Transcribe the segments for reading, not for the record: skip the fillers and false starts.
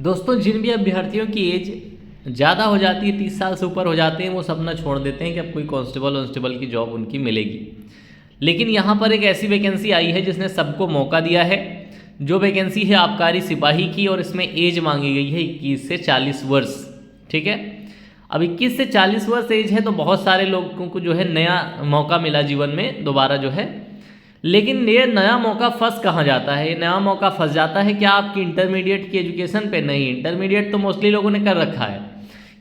दोस्तों, जिन भी अभ्यर्थियों की एज ज़्यादा हो जाती है, 30 साल से ऊपर हो जाते हैं, वो सपना छोड़ देते हैं कि अब कोई कांस्टेबल वांस्टेबल की जॉब उनकी मिलेगी। लेकिन यहाँ पर एक ऐसी वैकेंसी आई है जिसने सबको मौका दिया है। जो वैकेंसी है आबकारी सिपाही की, और इसमें एज मांगी गई है 21 से 40 वर्ष। ठीक है, अब 21 से 40 वर्ष एज है तो बहुत सारे लोगों को जो है नया मौका मिला जीवन में दोबारा जो है। लेकिन ये नया मौका फंस कहाँ जाता है? ये नया मौका फंस जाता है क्या आपकी इंटरमीडिएट की एजुकेशन पे? नहीं, इंटरमीडिएट तो मोस्टली लोगों ने कर रखा है।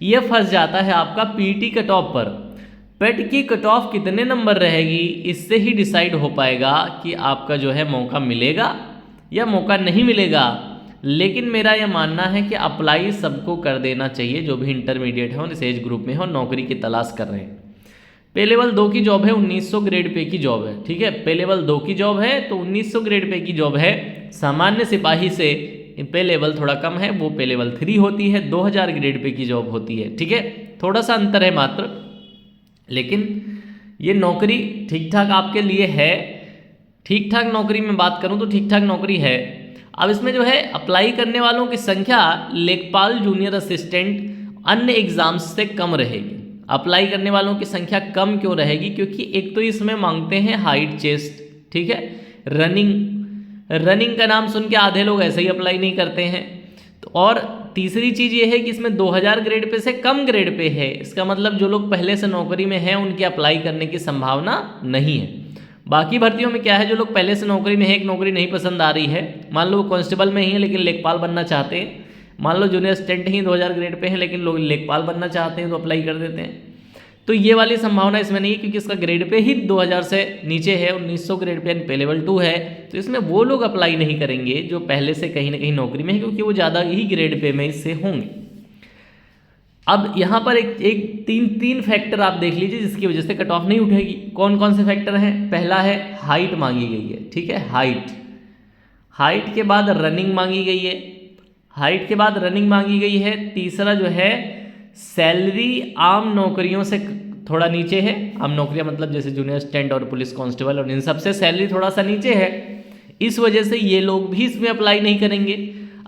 ये फंस जाता है आपका पीटी कट ऑफ पर। पेट की कट ऑफ कितने नंबर रहेगी, इससे ही डिसाइड हो पाएगा कि आपका जो है मौका मिलेगा या मौका नहीं मिलेगा। लेकिन मेरा यह मानना है कि अप्लाई सबको कर देना चाहिए, जो भी इंटरमीडिएट है और इस एज ग्रुप में हो, नौकरी की तलाश कर रहे हैं। पे लेवल 2 की जॉब है, 1900 ग्रेड पे की जॉब है। ठीक है, पे लेवल 2 की जॉब है तो 1900 ग्रेड पे की जॉब है। सामान्य सिपाही से पे लेवल थोड़ा कम है, वो पे लेवल 3 होती है, 2000 ग्रेड पे की जॉब होती है। ठीक है, थोड़ा सा अंतर है मात्र, लेकिन ये नौकरी ठीक ठाक आपके लिए है। ठीक ठाक नौकरी में बात करूं तो ठीक ठाक नौकरी है। अब इसमें जो है अप्लाई करने वालों की संख्या लेखपाल, जूनियर असिस्टेंट अन्य एग्जाम्स से कम रहेगी। अप्लाई करने वालों की संख्या कम क्यों रहेगी? क्योंकि एक तो इसमें मांगते हैं हाइट, चेस्ट, ठीक है, रनिंग का नाम सुन के आधे लोग ऐसे ही अप्लाई नहीं करते हैं। तो और तीसरी चीज़ ये है कि इसमें 2000 ग्रेड पे से कम ग्रेड पे है। इसका मतलब जो लोग पहले से नौकरी में हैं उनके अप्लाई करने की संभावना नहीं है। बाकी भर्तियों में क्या है, जो लोग पहले से नौकरी में है, एक नौकरी नहीं पसंद आ रही है, मान लो वो कांस्टेबल में ही है लेकिन लेखपाल बनना चाहते हैं, मान लो जूनियर असिस्टेंट ही 2000 ग्रेड पे हैं लेकिन लोग लेखपाल बनना चाहते हैं तो अप्लाई कर देते हैं। तो ये वाली संभावना इसमें नहीं है, क्योंकि इसका ग्रेड पे ही 2000 से नीचे है, 1900 ग्रेड पे पे लेवल 2 है। तो इसमें वो लोग अप्लाई नहीं करेंगे जो पहले से कहीं ना कहीं नौकरी में है, क्योंकि वो ज़्यादा ही ग्रेड पे में इससे होंगे। अब यहाँ पर एक तीन फैक्टर आप देख लीजिए जिसकी वजह से कट ऑफ नहीं उठेगी। कौन कौन से फैक्टर हैं? पहला है हाइट मांगी गई है। ठीक है, हाइट के बाद रनिंग मांगी गई है। हाइट के बाद रनिंग मांगी गई है। तीसरा जो है सैलरी आम नौकरियों से थोड़ा नीचे है। आम नौकरियां मतलब जैसे जूनियर असिस्टेंट और पुलिस कांस्टेबल और इन सब से सैलरी थोड़ा सा नीचे है। इस वजह से ये लोग भी इसमें अप्लाई नहीं करेंगे।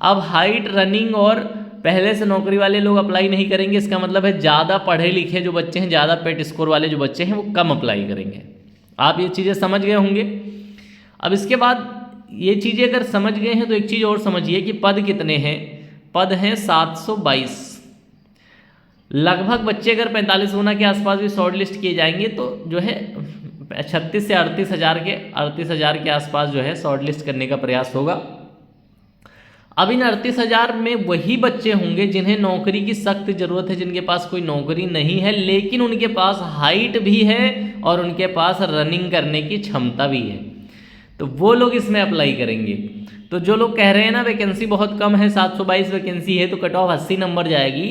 अब हाइट, रनिंग और पहले से नौकरी वाले लोग अप्लाई नहीं करेंगे, इसका मतलब है ज़्यादा पढ़े लिखे जो बच्चे हैं, ज़्यादा पेट स्कोर वाले जो बच्चे हैं वो कम अप्लाई करेंगे। आप ये चीज़ें समझ गए होंगे। अब इसके बाद ये चीज़ें अगर समझ गए हैं तो एक चीज़ और समझिए कि पद कितने हैं। पद हैं 722। लगभग बच्चे अगर 45 गुना के आसपास भी शॉर्ट लिस्ट किए जाएंगे तो जो है 36 से 38,000 के आसपास जो है शॉर्ट लिस्ट करने का प्रयास होगा। अब इन 38,000 में वही बच्चे होंगे जिन्हें नौकरी की सख्त ज़रूरत है, जिनके पास कोई नौकरी नहीं है लेकिन उनके पास हाइट भी है और उनके पास रनिंग करने की क्षमता भी है, तो वो लोग इसमें अप्लाई करेंगे। तो जो लोग कह रहे हैं ना वैकेंसी बहुत कम है, 722 वैकेंसी है तो कट ऑफ 80 नंबर जाएगी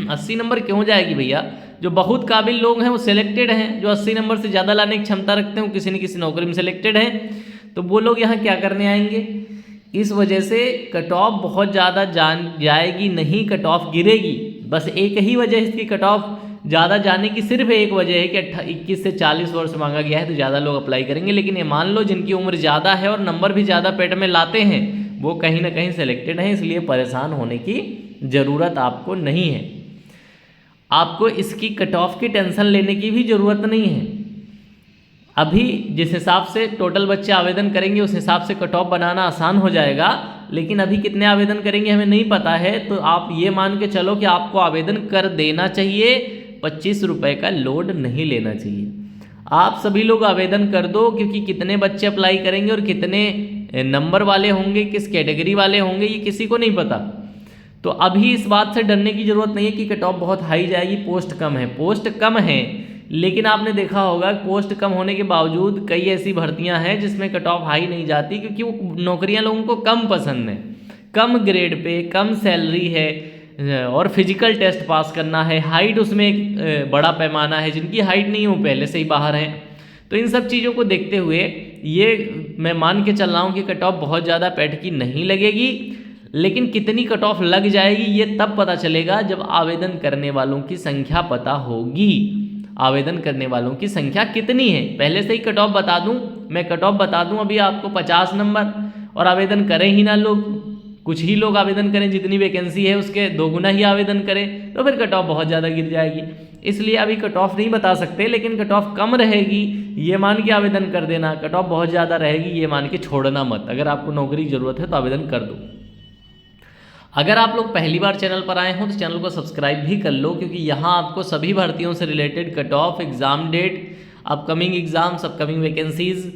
80 नंबर क्यों जाएगी भैया? जो बहुत काबिल लोग हैं वो सिलेक्टेड हैं, जो 80 नंबर से ज़्यादा लाने की क्षमता रखते हैं वो किसी न किसी नौकरी में सिलेक्टेड हैं, तो वो लोग यहाँ क्या करने आएंगे? इस वजह से कट ऑफ बहुत ज़्यादा जाएगी नहीं, कट ऑफ गिरेगी। बस एक ही वजह इसकी कट ऑफ ज़्यादा जाने की सिर्फ एक वजह है कि 21 से 40 वर्ष मांगा गया है तो ज़्यादा लोग अप्लाई करेंगे। लेकिन ये मान लो जिनकी उम्र ज़्यादा है और नंबर भी ज़्यादा पेट में लाते हैं वो कहीं ना कहीं सिलेक्टेड हैं, इसलिए परेशान होने की ज़रूरत आपको नहीं है। आपको इसकी कट ऑफ की टेंशन लेने की भी ज़रूरत नहीं है। अभी जिस हिसाब से टोटल बच्चे आवेदन करेंगे उस हिसाब से कट ऑफ बनाना आसान हो जाएगा, लेकिन अभी कितने आवेदन करेंगे हमें नहीं पता है। तो आप ये मान के चलो कि आपको आवेदन कर देना चाहिए, 25 रुपये का लोड नहीं लेना चाहिए। आप सभी लोग आवेदन कर दो, क्योंकि कितने बच्चे अप्लाई करेंगे और कितने नंबर वाले होंगे, किस कैटेगरी वाले होंगे, ये किसी को नहीं पता। तो अभी इस बात से डरने की ज़रूरत नहीं है कि कट ऑफ बहुत हाई जाएगी, पोस्ट कम है। पोस्ट कम है, लेकिन आपने देखा होगा पोस्ट कम होने के बावजूद कई ऐसी भर्तियां हैं जिसमें कट ऑफ हाई नहीं जाती, क्योंकि वो नौकरियां लोगों को कम पसंद है, कम ग्रेड पे, कम सैलरी है और फिजिकल टेस्ट पास करना है। हाइट उसमें एक बड़ा पैमाना है, जिनकी हाइट नहीं है वो पहले से ही बाहर हैं। तो इन सब चीज़ों को देखते हुए ये मैं मान के चल रहा हूँ कि कट ऑफ बहुत ज़्यादा पेट की नहीं लगेगी। लेकिन कितनी कट ऑफ लग जाएगी ये तब पता चलेगा जब आवेदन करने वालों की संख्या पता होगी। आवेदन करने वालों की संख्या कितनी है पहले से ही कट ऑफ बता दूं, मैं कट ऑफ बता दूं अभी आपको 50 नंबर, और आवेदन करें ही ना लोग, कुछ ही लोग आवेदन करें, जितनी वैकेंसी है उसके 2 गुना ही आवेदन करें, तो फिर कट ऑफ बहुत ज़्यादा गिर जाएगी। इसलिए अभी कट ऑफ नहीं बता सकते, लेकिन कट ऑफ कम रहेगी ये मान के आवेदन कर देना, कट ऑफ बहुत ज़्यादा रहेगी ये मान के छोड़ना मत। अगर आपको नौकरी की ज़रूरत है तो आवेदन कर दो। अगर आप लोग पहली बार चैनल पर आए हो तो चैनल को सब्सक्राइब भी कर लो, क्योंकि यहाँ आपको सभी भर्तियों से related cut off, exam date, upcoming exams, upcoming vacancies,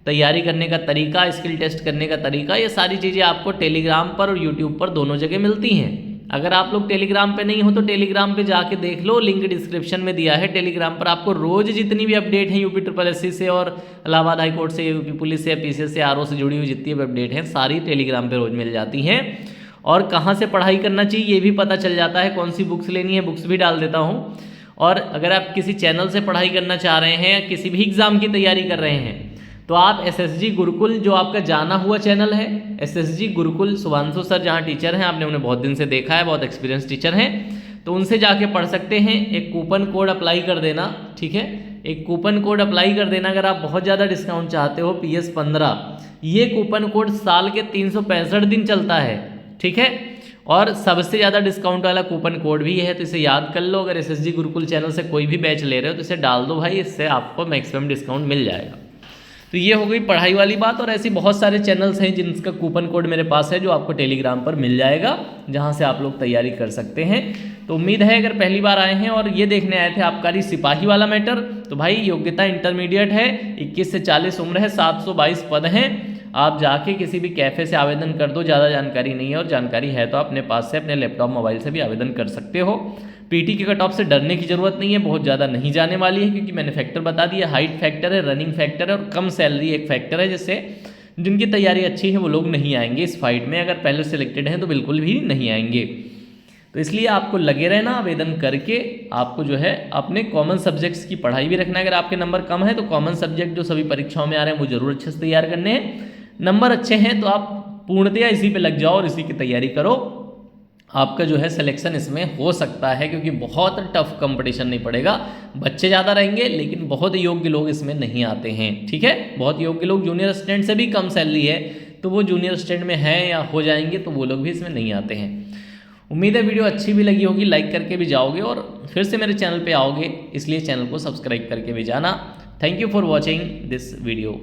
तैयारी करने का तरीका, स्किल टेस्ट करने का तरीका, ये सारी चीज़ें आपको टेलीग्राम पर और यूट्यूब पर दोनों जगह मिलती हैं। अगर आप लोग टेलीग्राम पे नहीं हो तो टेलीग्राम पे जाके देख लो, लिंक डिस्क्रिप्शन में दिया है। टेलीग्राम पर आपको रोज़ जितनी भी अपडेट हैं यूपी SSC से और इलाहाबाद हाई कोर्ट से, यूपी पुलिस से, PCS से, RO से जुड़ी हुई जितनी भी अपडेट हैं सारी टेलीग्राम पर रोज़ मिल जाती हैं। और कहाँ से पढ़ाई करना चाहिए ये भी पता चल जाता है, कौन सी बुक्स लेनी है, बुक्स भी डाल देता हूँ। और अगर आप किसी चैनल से पढ़ाई करना चाह रहे हैं या किसी भी एग्ज़ाम की तैयारी कर रहे हैं तो आप SSG गुरुकुल, जो आपका जाना हुआ चैनल है, SSG गुरुकुल, शुभांशु सर जहाँ टीचर हैं, आपने उन्हें बहुत दिन से देखा है, बहुत एक्सपीरियंस टीचर हैं, तो उनसे जाके पढ़ सकते हैं। एक कूपन कोड अप्लाई कर देना, ठीक है, एक कूपन कोड अप्लाई कर देना। अगर आप बहुत ज़्यादा डिस्काउंट चाहते हो, PS15, ये कूपन कोड साल के 365 दिन चलता है, ठीक है, और सबसे ज़्यादा डिस्काउंट वाला कूपन कोड भी है, तो इसे याद कर लो। अगर SSG गुरुकुल चैनल से कोई भी बैच ले रहे हो तो इसे डाल दो भाई, इससे आपको मैक्सिमम डिस्काउंट मिल जाएगा। तो ये हो गई पढ़ाई वाली बात। और ऐसी बहुत सारे चैनल्स हैं जिनका कूपन कोड मेरे पास है, जो आपको टेलीग्राम पर मिल जाएगा, जहाँ से आप लोग तैयारी कर सकते हैं। तो उम्मीद है अगर पहली बार आए हैं और ये देखने आए थे आबकारी सिपाही वाला मैटर, तो भाई योग्यता इंटरमीडिएट है, 21 से 40 उम्र है, 722 पद हैं। आप जाके किसी भी कैफ़े से आवेदन कर दो, ज़्यादा जानकारी नहीं है, और जानकारी है तो अपने पास से अपने लैपटॉप मोबाइल से भी आवेदन कर सकते हो। PT के कट ऑफ से डरने की ज़रूरत नहीं है, बहुत ज़्यादा नहीं जाने वाली है, क्योंकि मैंने फैक्टर बता दिया, हाइट फैक्टर है, रनिंग फैक्टर है और कम सैलरी एक फैक्टर है, जिससे जिनकी तैयारी अच्छी है वो लोग नहीं आएंगे इस फाइट में। अगर पहले सिलेक्टेड हैं तो बिल्कुल भी नहीं आएंगे। तो इसलिए आपको लगे रहना, आवेदन करके आपको जो है अपने कॉमन सब्जेक्ट्स की पढ़ाई भी रखना है। अगर आपके नंबर कम है तो कॉमन सब्जेक्ट जो सभी परीक्षाओं में आ रहे हैं वो जरूर अच्छे से तैयार करने हैं। नंबर अच्छे हैं तो आप पूर्णतया इसी पे लग जाओ और इसी की तैयारी करो, आपका जो है सिलेक्शन इसमें हो सकता है, क्योंकि बहुत टफ कंपटीशन नहीं पड़ेगा। बच्चे ज़्यादा रहेंगे लेकिन बहुत योग्य लोग इसमें नहीं आते हैं, ठीक है, बहुत योग्य लोग, जूनियर असिस्टेंट से भी कम सैलरी है तो वो जूनियर असिस्टेंट में हैं या हो जाएंगे, तो वो लोग भी इसमें नहीं आते हैं। उम्मीद है वीडियो अच्छी भी लगी होगी, लाइक करके भी जाओगे और फिर से मेरे चैनल पे आओगे, इसलिए चैनल को सब्सक्राइब करके भी जाना। Thank you for watching this video.